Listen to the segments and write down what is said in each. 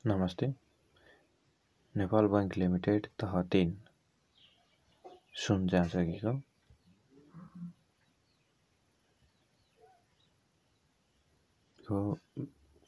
नमस्ते। Nepal bank limited तह 3 सुन जाँचकीको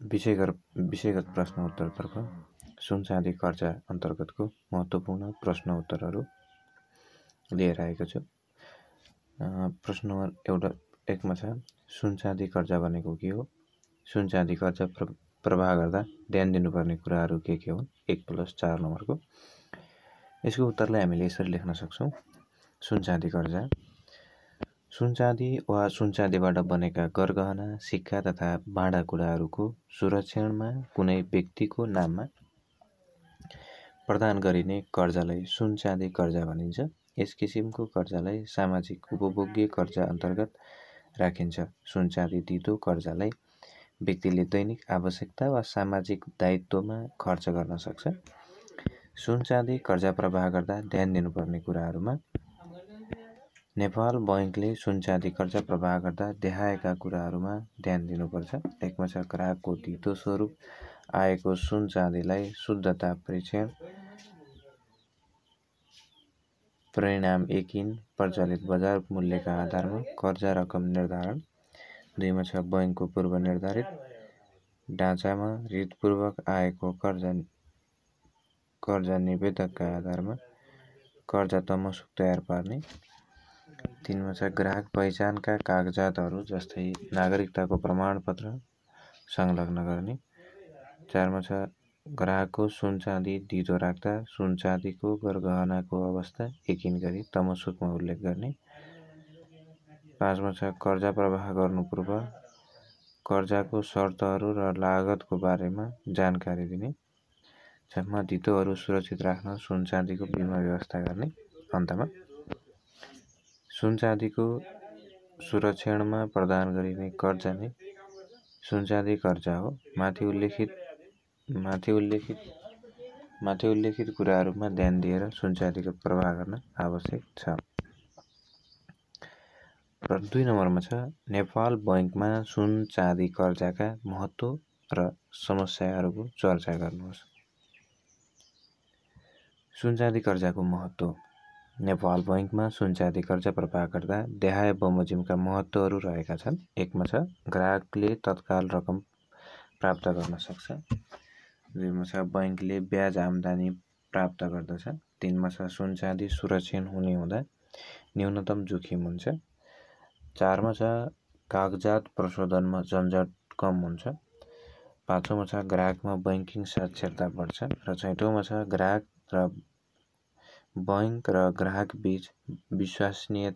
विषयगत प्रश्न उत्तरतर्फ सुन चाँदी कर्जा अन्तर्गतको महत्त्वपूर्ण प्रश्न उत्तरहरू लिएर आएको छु। प्रश्न नम्बर 1 छ, सुन चाँदी कर्जा भनेको के हो? सुन चाँदी कर्जा प्रवाह गर्दा ध्यान दिनुपर्ने कुराहरू के हुन्? 1+4 नम्बरको। यसको उत्तरलाई हामीले यसरी लेख्न सक्छौँ। सुन चाँदी कर्जा सुन चाँदी वा सुन चाँदीबाट बनेका गरगहना, सिक्का तथा भाँडाकुँडाहरूको सुरक्षणमा कुनै व्यक्तिको नाममा प्रदान गरिने कर्जालाई सुन चाँदी कर्जा भनिन्छ। यस किसिमको कर्जालाई सामाजिक उपभोग्य कर्जा अन्तर्गत राखिन्छ। सुन चाँदी दिँदो कर्जालाई व्यक्तिले दैनिक आवश्यकता वा सामाजिक दायित्वमा खर्च गर्न सक्छ। सुन चाँदी कर्जा प्रवाह गर्दा ध्यान दिनुपर्ने कुराहरूमा नेपाल बैंकले सुन चाँदी कर्जा प्रवाह गर्दा देखाएका कुराहरूमा ध्यान दिनुपर्छ। 1 छ, ग्राहकको धितो स्वरूप आएको सुन चाँदीलाई शुद्धता परीक्षण परिणाम एकिन प्रचलित बजार मूल्यका आधारमा कर्जा रकम निर्धारण। 2 छ, बैंकको पूर्व निर्धारित ढाँचामा रितपूर्वक आएको कर्जा निवेदकका आधारमा कर्जा तमसुक तयार पार्ने। 3 छ, ग्राहक पहिचानका कागजातहरू जस्तै नागरिकताको प्रमाणपत्र संलग्न गर्ने। 4 छ, ग्राहकको सुन चाँदी धितो राख्दा सुन चाँदीको गरगहनाको अवस्था एकिन गरी तमसुकमा उल्लेख गर्ने। 5 छ, कर्जा प्रवाह गर्नु पूर्व कर्जाको शर्तहरू र लागतको बारेमा जानकारी दिने। 6 धितोहरू सुरक्षित राख्न सुन चाँदीको बिमा व्यवस्था गर्ने। अन्तमा सुन चाँदीको सुरक्षणमा प्रदान गरिने कर्जा नै सुन चाँदी कर्जा हो। माथि उल्लेखित कुराहरूमा ध्यान दिएर सुन चाँदीको प्रवाह गर्न आवश्यक छ। 2 नम्बरमा छ, नेपाल बैंकमा सुन चाँदी कर्जाका महत्त्व र समस्याहरूको चर्चा गर्नुहोस्। सुन चाँदी कर्जाको महत्त्व। नेपाल बैंकमा सुन चाँदी कर्जा प्रवाह गर्दा देहाय बमोजिमका महत्त्वहरू रहेका छन्। 1 छ, ग्राहकले तत्काल रकम प्राप्त गर्न सक्छ। 2 छ, बैंकले ब्याज आम्दानी प्राप्त गर्दछ। 3 छ, सुन चाँदी सुरक्षण हुने हुँदा न्यूनतम जोखिम हुन्छ। 4 छ, कागजात प्रशोधनमा झन्झट कम हुन्छ। 5 छ, ग्राहकमा बैंकिङ साक्षरता बढ्छ। र 6 छ, ग्राहक र बैंक र ग्राहक बीच विश्वसनीय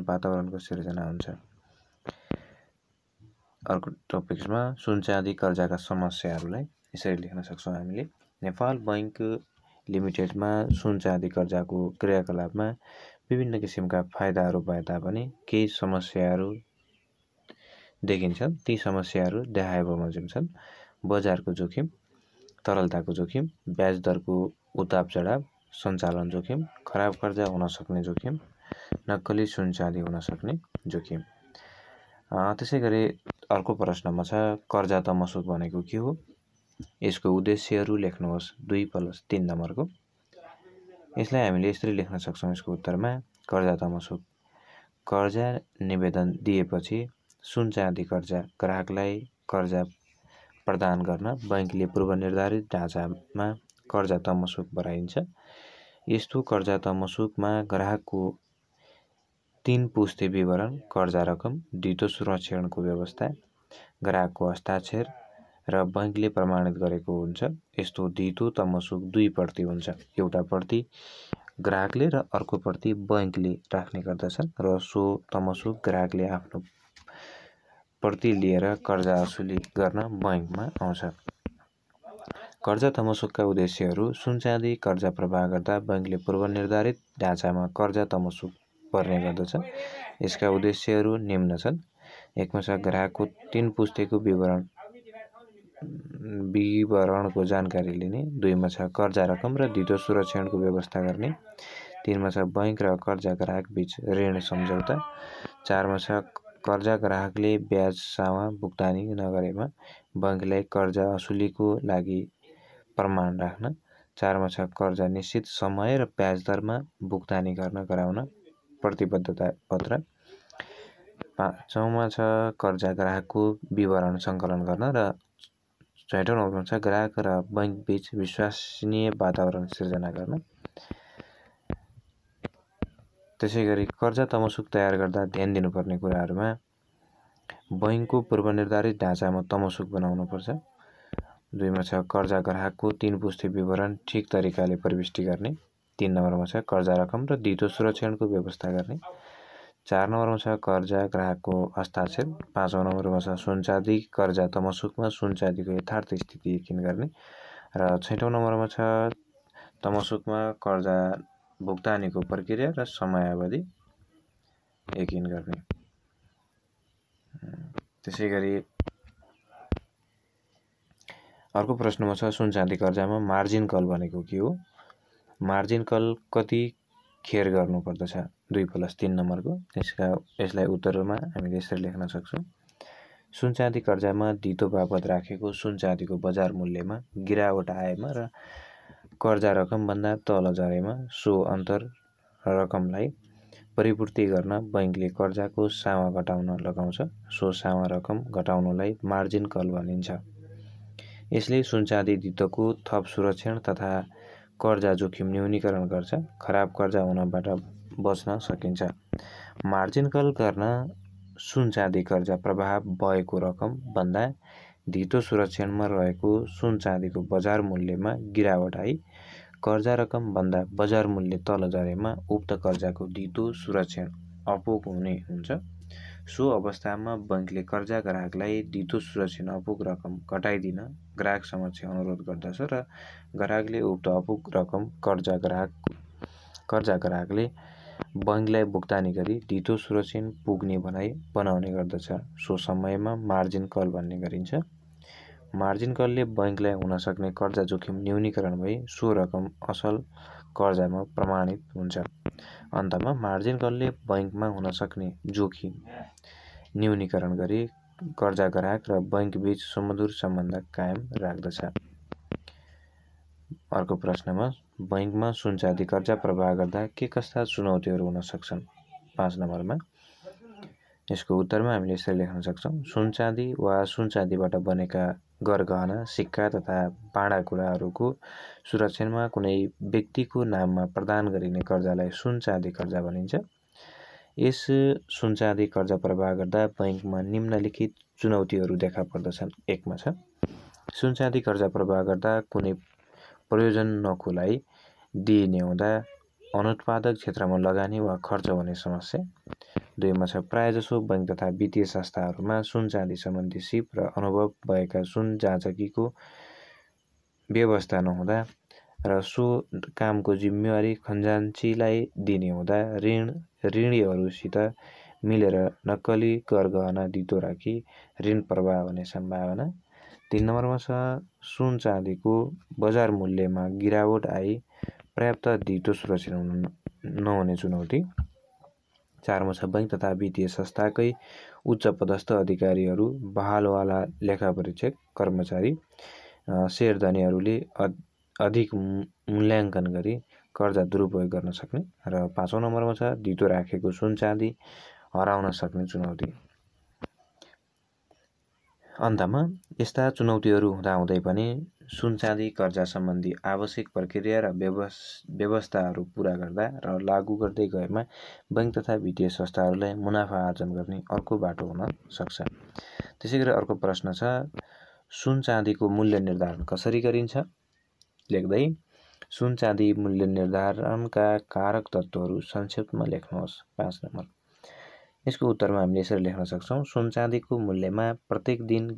वातावरणको सिर्जना हुन्छ। अर्को टपिक्समा सुन चाँदी कर्जाका समस्याहरूलाई यसरी लेख्न सक्छौँ हामीले। नेपाल बैंक लिमिटेडमा सुन चाँदी कर्जाको क्रियाकलापमा विभिन्न किसिमका फाइदाहरू भए तापनि केही समस्याहरू देखिन्छन्। ती समस्याहरू देहाय बमोजिम छन्। बजारको जोखिम, तरलताको जोखिम, ब्याज दरको उताप चढाव, सञ्चालन जोखिम, खराब कर्जा हुन सक्ने जोखिम, नक्कली सुन चाँदी हुन सक्ने जोखिम। त्यसै गरी अर्को प्रश्नमा छ, कर्जा तमसुक भनेको के हो? यसको उद्देश्यहरू लेख्नुहोस्। 2+3 नम्बरको। यसलाई हामीले यसरी लेख्न सक्छौँ यसको उत्तरमा। कर्जा तमसुक कर्जा निवेदन दिएपछि सुन चाँदी कर्जा ग्राहकलाई कर्जा प्रदान गर्न बैंकले पूर्व निर्धारित ढाँचामा कर्जा तमसुक बढाइन्छ। यस्तो कर्जा तमसुकमा ग्राहकको 3 पुस्ते विवरण, कर्जा रकम, धितो सुरक्षणको व्यवस्था, ग्राहकको हस्ताक्षर र बैंकले प्रमाणित गरेको हुन्छ। यस्तो धितो तमसुक 2 प्रति हुन्छ। एउटा प्रति ग्राहकले र अर्को प्रति बैंकले राख्ने गर्दछन् र सो तमसुक ग्राहकले आफ्नो प्रति लिएर कर्जा असुली गर्न बैंकमा आउँछ। कर्जा तमसुकका उद्देश्यहरू। सुन चाँदी कर्जा प्रवाह गर्दा बैंकले पूर्व निर्धारित ढाँचामा कर्जा तमसुक पर्ने गर्दछ। यसका उद्देश्यहरू निम्न छन्। 1 छ, ग्राहकको 3 पुस्तेको विवरणको जानकारी लिने। 2 छ, कर्जा रकम र धितो सुरक्षणको व्यवस्था गर्ने। 3 छ, बैंक र कर्जा ग्राहक बीच ऋण सम्झौता। 4 छ, कर्जा ग्राहकले ब्याज सामा भुक्तानी नगरेमा बैंकलाई कर्जा असुलीको लागि प्रमाण राख्न। 4 मा छ कर्जा निश्चित समय र ब्याज दरमा भुक्तानी गर्न गराउन प्रतिबद्धता पत्र। 5 मा छ कर्जा ग्राहकको विवरण सङ्कलन गर्न र 6औं नम्बरमा छ ग्राहक र बैंक बीच विश्वसनीय वातावरण सिर्जना गर्न। त्यसैगरी कर्जा तमसुक तयार गर्दा ध्यान दिनुपर्ने कुराहरूमा बैंकको पूर्वनिर्धारित ढाँचामा तमसुक बनाउनु पर्छ। 2 मा छ कर्जा ग्राहकको 3 पुस्ते विवरण ठिक तरिकाले प्रविष्टि गर्ने। 3 नम्बरमा छ कर्जा रकम र धितो सुरक्षणको व्यवस्था गर्ने। 4 नम्बरमा छ कर्जा ग्राहकको हस्ताक्षर। 5औं नम्बरमा छ सुनचाँदी कर्जा तमसुकमा सुनचाँदीको यथार्थ स्थिति यकिन गर्ने र 6औं नम्बरमा छ तमसुकमा कर्जा भुक्तानीको प्रक्रिया र समयावधि यकिन गर्ने। त्यसैगरी अर्को प्रश्नमा छ सुनचाँदी कर्जामा मार्जिन कल भनेको के हो? मार्जिन कल कति खेर गर्नुपर्दछ? 2+3 नम्बरको। यसलाई उत्तरमा हामीले यसरी लेख्न सक्छौँ। सुनचाँदी कर्जामा धितो बापत राखेको सुनचाँदीको बजार मूल्यमा गिरावट आएमा र कर्जा रकमभन्दा तल झरेमा सो अन्तर रकमलाई परिपूर्ति गर्न बैंकले कर्जाको सामा घटाउन लगाउँछ। सो सामा रकम घटाउनलाई मार्जिन कल भनिन्छ। यसले सुनचाँदी धितोको थप सुरक्षण तथा कर्जा जोखिम न्यूनीकरण गर्छ। खराब कर्जा हुनबाट बच्न सकिन्छ। मार्जिन कल गर्न सुनचाँदी कर्जा प्रभाव भएको रकम भन्दा धितो सुरक्षणमा रहेको सुनचाँदीको बजार मूल्यमा गिरावट आई कर्जा रकम भन्दा बजार मूल्य तल झरेमा उक्त कर्जाको धितो सुरक्षण अपुग हुने हुन्छ। सो अवस्थामा बैंकले कर्जा ग्राहकलाई धितो सुरक्षण अपुग रकम घटाइदिन ग्राहक समक्ष अनुरोध गर्दछ र ग्राहकले उक्त अपुग रकम कर्जा ग्राहकले बैंकलाई भुक्तानी गरी धितो सुरक्षण पुग्ने भनाइ बनाउने गर्दछ। सो समयमा मार्जिन कल भन्ने गरिन्छ। मार्जिन कलले बैंकलाई हुन सक्ने कर्जा जोखिम न्यूनीकरण भई सो रकम असल कर्जामा प्रमाणित हुन्छ। अन्तमा मार्जिन कलले बैंकमा हुन सक्ने जोखिम न्यूनीकरण गरी कर्जा ग्राहक र बैंक बीच सुमधुर सम्बन्ध कायम राख्दछ। अर्को प्रश्नमा बैंकमा सुनचाँदी कर्जा प्रवाह गर्दा के कस्ता चुनौतीहरू हुन सक्छन्? 5 नम्बरमा यसको उत्तरमा हामीले यसरी लेख्न सक्छौँ। सुनचाँदी वा सुनचाँदीबाट बनेका गरगहना सिक्का तथा भाँडाकुँडाहरूको सुरक्षणमा कुनै व्यक्तिको नाममा प्रदान गरिने कर्जालाई सुनचाँदी कर्जा भनिन्छ। यस सुनचाँदी कर्जा प्रवाह गर्दा बैंकमा निम्नलिखित चुनौतीहरू देखा पर्दछन्। 1 मा छ सुनचाँदी कर्जा प्रवाह गर्दा कुनै प्रयोजन नकोलाई दिइने हुँदा अनुत्पादक क्षेत्रमा लगानी वा खर्च हुने समस्या। 2 मा छ प्रायजसो बैंक तथा वित्तीय संस्थाहरूमा सुनचाँदी सम्बन्धी सिप र अनुभव भएका सुन जाँचकीको व्यवस्था नहुँदा र सो कामको जिम्मेवारी खजान्चीलाई दिने हुँदा ऋणीहरूसित मिलेर नक्कली गरगहना धितो राखी ऋण प्रवाह हुने सम्भावना। 3 नम्बरमा छ सुनचाँदीको बजार मूल्यमा गिरावट आई पर्याप्त धितो सुरक्षण नहुने चुनौती। 4 मा छ बैंक तथा वित्तीय संस्थाकै उच्च पदस्थ अधिकारीहरू बहालवाला लेखापरीक्षक कर्मचारी शेयरधनीहरूले अधिक मूल्याङ्कन गरी कर्जा दुरुपयोग गर्न सक्ने र 5औं नम्बरमा छ धितो राखेको सुनचाँदी हराउन सक्ने चुनौती। अन्तमा यस्ता चुनौतीहरू हुँदाहुँदै पनि सुनचाँदी कर्जा सम्बन्धी आवश्यक प्रक्रिया र व्यवस्थाहरू पुरा गर्दा र लागू गर्दै गएमा बैंक तथा वित्तीय संस्थाहरूलाई मुनाफा आर्जन गर्ने अर्को बाटो हुन सक्छ। त्यसैगरी अर्को प्रश्न छ सुनचाँदीको मूल्य निर्धारण कसरी गरिन्छ? लेख्दै सुनचाँदी मूल्य निर्धारणका कारक तत्त्वहरू संक्षेपमा लेख्नुहोस्। 5 नम्बर यसको उत्तरमा हामीले यसरी लेख्न सक्छौँ। सुनचाँदीको मूल्यमा प्रत्येक दिन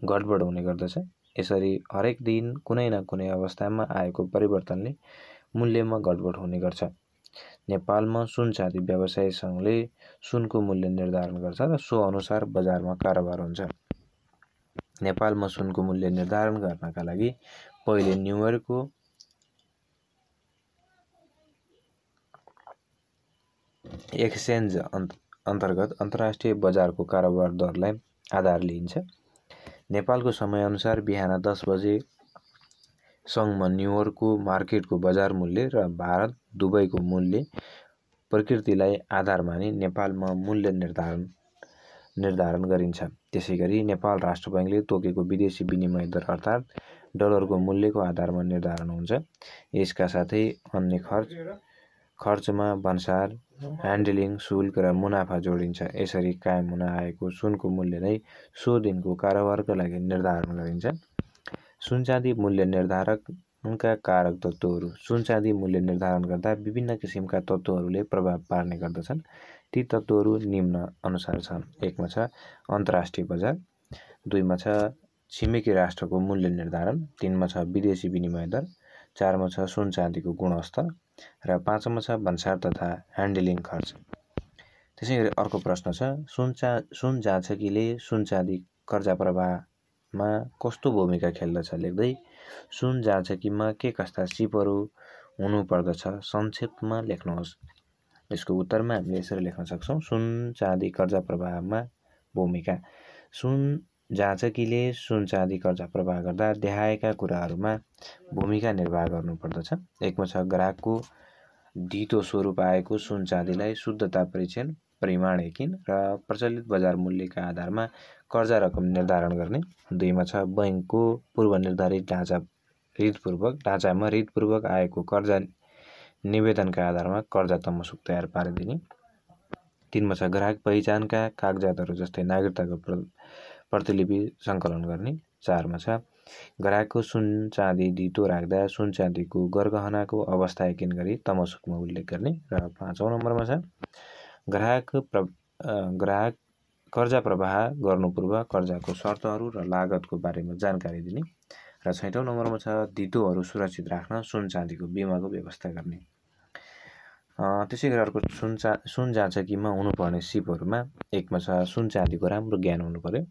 गडबड हुने गर्दछ। यसरी हरेक दिन कुनै न कुनै अवस्थामा आएको परिवर्तनले मूल्यमा गडबड हुने गर्छ। नेपालमा सुनचाँदी व्यवसाय सङ्घले सुनको मूल्य निर्धारण गर्छ र सो अनुसार बजारमा कारोबार हुन्छ। नेपालमा सुनको मूल्य निर्धारण गर्नका लागि पहिले न्युयोर्कको एक्सचेन्ज अन्तर्गत अन्तर्राष्ट्रिय बजारको कारोबार दरलाई आधार लिइन्छ। नेपालको समयअनुसार बिहान 10 बजे सङ्घमा न्युयोर्कको मार्केटको बजार मूल्य र भारत दुबईको मूल्य प्रकृतिलाई आधार मानि नेपालमा मूल्य निर्धारण गरिन्छ। त्यसैगरी नेपाल राष्ट्र बैङ्कले तोकेको विदेशी विनिमय दर अर्थात् डलरको मूल्यको आधारमा निर्धारण हुन्छ। यसका साथै अन्य खर्चमा भन्सार, ह्यान्डलिङ शुल्क र मुनाफा जोडिन्छ। यसरी कायम हुन आएको सुनको मूल्य नै सो दिनको कारोबारका लागि निर्धारण गरिन्छ। सुन चाँदी मूल्य निर्धारणका कारक तत्त्वहरू। सुन चाँदी मूल्य निर्धारण गर्दा विभिन्न किसिमका तत्त्वहरूले प्रभाव पार्ने गर्दछन्। ती तत्त्वहरू निम्न अनुसार छन्। 1 मा छ अन्तर्राष्ट्रिय बजार, 2 मा छ छिमेकी राष्ट्रको मूल्य निर्धारण, 3 मा छ विदेशी विनिमय दर, 4 मा छ सुन चाँदीको गुणस्तर र 5 मा छ भन्सार तथा ह्यान्डलिङ खर्च। त्यसैगरी अर्को प्रश्न छ सुन जाँचकीले सुन चाँदी कर्जा प्रवाहमा कस्तो भूमिका खेल्दछ लेख्दै सुन जाँचकीमा के कस्ता सिपहरू हुनु पर्दछ संक्षेपमा लेख्नुहोस्। यसको उत्तरमा हामीले यसरी लेख्न सक्छौँ। सुन चाँदी कर्जा प्रवाहमा भूमिका। सुन जाँचकीले सुन चाँदी कर्जा प्रवाह गर्दा देखाएका कुराहरूमा भूमिका निर्वाह गर्नुपर्दछ। 1 मा छ ग्राहकको धितो स्वरूप आएको सुन चाँदीलाई शुद्धता परीक्षण, परिमाण यकिन र प्रचलित बजार मूल्यका आधारमा कर्जा रकम निर्धारण गर्ने। 2 मा छ बैङ्कको पूर्वनिर्धारित ढाँचामा रीतपूर्वक आएको कर्जा निवेदनका आधारमा कर्जा तमसुक तयार पारिदिने। 3 मा छ ग्राहक पहिचानका कागजातहरू जस्तै नागरिकताको प्रतिलिपि सङ्कलन गर्ने। 4 मा छ ग्राहकको सुन चाँदी धितो राख्दा सुन चाँदीको गरगहनाको अवस्था यकिन गरी तमसुकमा उल्लेख गर्ने। र 5औं नम्बरमा छ ग्राहक कर्जा प्रवाह गर्नु पूर्व कर्जाको शर्तहरू र लागतको बारेमा जानकारी दिने। र 6औं नम्बरमा छ धितोहरू सुरक्षित राख्न सुन चाँदीको बिमाको व्यवस्था गर्ने। त्यसैगरी अर्को सुन जाँचकीमा हुनुपर्ने सिपहरूमा 1 मा छ सुन चाँदीको राम्रो ज्ञान हुनु पर्यो।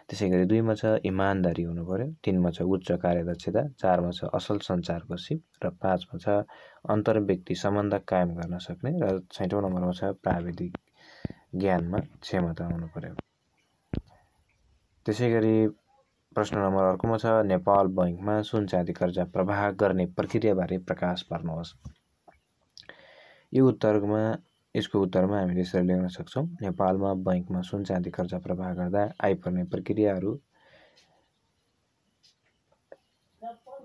त्यसैगरी 2 मा छ इमान्दारी हुनु पर्यो। 3 मा छ उच्च कार्यदक्षता। 4 मा छ असल सञ्चारको सिप र 5 मा छ अन्तर्व्यक्ति सम्बन्ध कायम गर्न सक्ने र 6औं नम्बरमा छ प्राविधिक ज्ञानमा क्षमता हुनु पर्यो। त्यसैगरी प्रश्न नम्बर अर्कोमा छ नेपाल बैङ्कमा सुन चाँदी कर्जा प्रवाह गर्ने प्रक्रियाबारे प्रकाश पार्नुहोस्। यसको उत्तरमा हामीले यसरी लेख्न सक्छौँ। नेपालमा बैङ्कमा सुन चाँदी कर्जा प्रवाह गर्दा आइपर्ने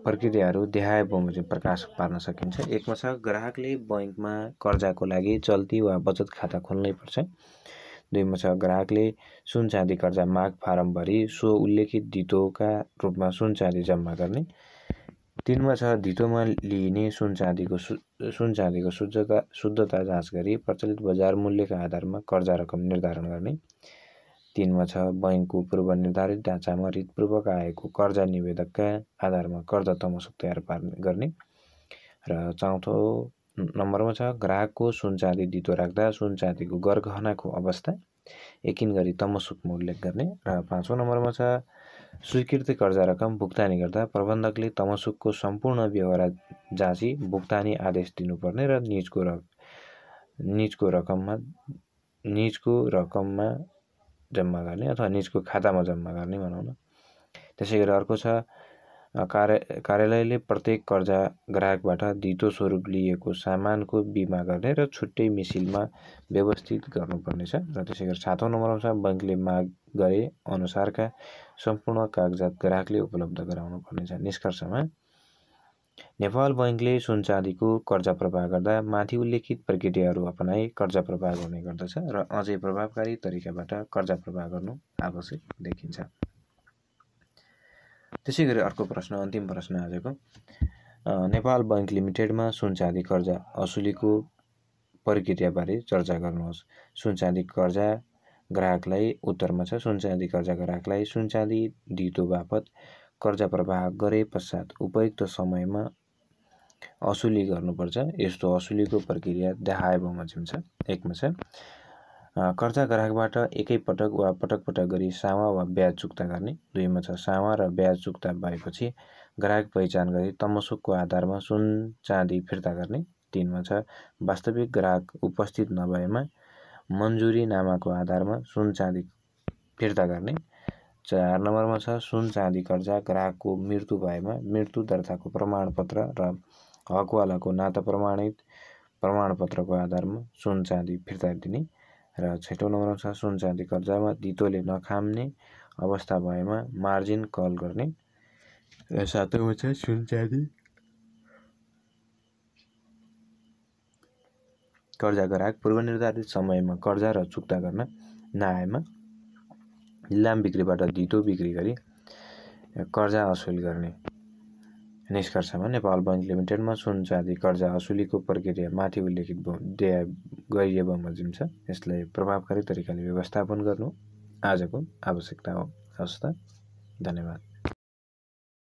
प्रक्रियाहरू देखाए बमोजिम प्रकाश पार्न सकिन्छ। 1 मा छ ग्राहकले बैङ्कमा कर्जाको लागि चल्ती वा बचत खाता खोल्नै पर्छ। 2 मा छ ग्राहकले सुन चाँदी कर्जा माग फारम भरी सो उल्लेखित धितोका रूपमा सुन चाँदी जम्मा गर्ने। 3 मा छ धितोमा लिइने सुन चाँदीको शुद्धता जाँच गरी प्रचलित बजार मूल्यका आधारमा कर्जा रकम निर्धारण गर्ने। 3 मा छ बैङ्कको पूर्वनिर्धारित ढाँचामा रीतपूर्वक आएको कर्जा निवेदकका आधारमा कर्जा तमसुक तयार गर्ने। र 4औं नम्बरमा छ ग्राहकको सुन चाँदी धितो राख्दा सुन चाँदीको गरगहनाको अवस्था यकिन गरी तमसुकमा उल्लेख गर्ने। र 5औं नम्बरमा छ स्वीकृत कर्जा रकम भुक्तानी गर्दा प्रबन्धकले तमसुकको सम्पूर्ण व्यवहार जाँची भुक्तानी आदेश दिनुपर्ने र निजको रकममा जम्मा गर्ने अथवा निजको खातामा जम्मा गर्ने भनौँ न। त्यसैगरी अर्को छ कार्यालयले प्रत्येक कर्जा ग्राहकबाट धितो स्वरूप लिएको सामानको बिमा गर्ने र छुट्टै मिसिलमा व्यवस्थित गर्नुपर्नेछ। र त्यसैगरी 7औं नम्बरमा छ बैङ्कले माग गरे अनुसारका सम्पूर्ण कागजात ग्राहकले उपलब्ध गराउनु पर्नेछ। निष्कर्षमा नेपाल बैङ्कले सुन चाँदीको कर्जा प्रवाह गर्दा माथि उल्लेखित प्रक्रियाहरू अपनाई कर्जा प्रवाह गर्ने गर्दछ र अझै प्रभावकारी तरिकाबाट कर्जा प्रवाह गर्नु आवश्यक देखिन्छ। त्यसैगरी अर्को प्रश्न, अन्तिम प्रश्न आजको, नेपाल बैङ्क लिमिटेडमा सुन चाँदी कर्जा असुलीको प्रक्रियाबारे चर्चा गर्नुहोस्। सुन चाँदी कर्जा ग्राहकलाई उत्तरमा छ सुन चाँदी कर्जा ग्राहकलाई सुन चाँदी धितो बापत कर्जा प्रवाह गरे पश्चात उपयुक्त समयमा असुली गर्नुपर्छ। यस्तो असुलीको प्रक्रिया देखाए बमोजिम छ। 1 मा छ कर्जा ग्राहकबाट एकै पटक वा पटक पटक गरी सामा वा ब्याज चुक्ता गर्ने। 2 मा छ सामा र ब्याज चुक्ता भएपछि ग्राहक पहिचान गरी तमसुकको आधारमा सुन चाँदी फिर्ता गर्ने। 3 मा छ वास्तविक ग्राहक उपस्थित नभएमा मन्जुरीनामाको आधारमा सुन चाँदी फिर्ता गर्ने। 4 नम्बरमा छ सुन चाँदी कर्जा ग्राहकको मृत्यु भएमा मृत्यु दर्ताको प्रमाणपत्र र हकवालाको नाता प्रमाणित प्रमाणपत्रको आधारमा सुन चाँदी फिर्ता दिने। र 6औं नम्बरमा छ सुन चाँदी कर्जामा धितोले नखाम्ने अवस्था भएमा मार्जिन कल गर्ने। र 7औंमा छ सुन चाँदी कर्जा ग्राहक पूर्वनिर्धारित समयमा कर्जा र चुक्ता गर्न नआएमा लिलाम बिक्रीबाट धितो बिक्री गरी कर्जा असुल गर्ने। निष्कर्षमा नेपाल बैंक लिमिटेडमा सुन चाँदी कर्जा असुलीको प्रक्रिया माथि उल्लेखित गरिए बमोजिम छ। यसलाई प्रभावकारी तरिकाले व्यवस्थापन गर्नु आजको आवश्यकता हो। हवस् त, धन्यवाद।